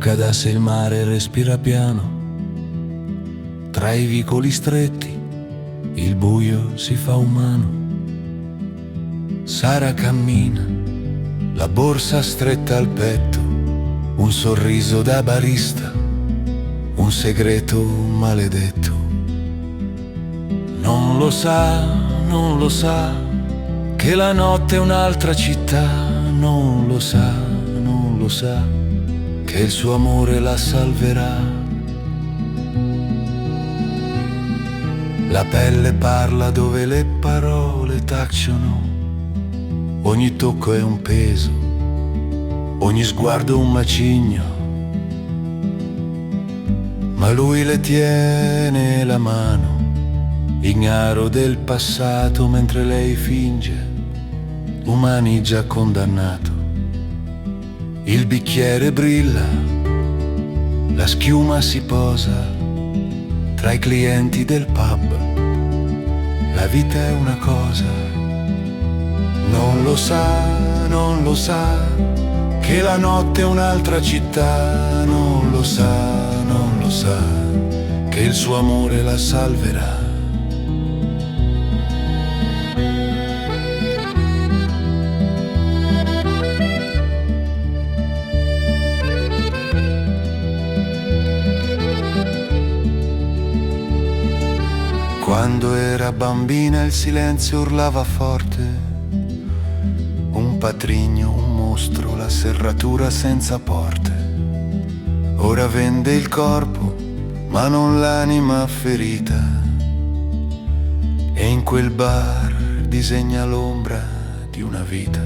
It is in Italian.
tocca da sé il mare, respira piano. Tra i vicoli stretti il buio si fa umano. Sara cammina, la borsa stretta al petto, un sorriso da barista, un segreto maledetto. Non lo sa, non lo sa, che la notte è un'altra città. Non lo sa, non lo sa, che il suo amore la salverà. La pelle parla dove le parole tacciono. Ogni tocco è un peso, ogni sguardo un macigno. Ma lui le tiene la mano, ignaro del passato, mentre lei finge umani già condannato. Il bicchiere brilla, la schiuma si posa tra i clienti del pub. La vita è una cosa. Non lo sa, non lo sa, che la notte è un'altra città. Non lo sa, non lo sa, che il suo amore la salverà. Quando era bambina il silenzio urlava forte. Un patrigno, un mostro, la serratura senza porte. Ora vende il corpo, ma non l'anima ferita. E in quel bar disegna l'ombra di una vita.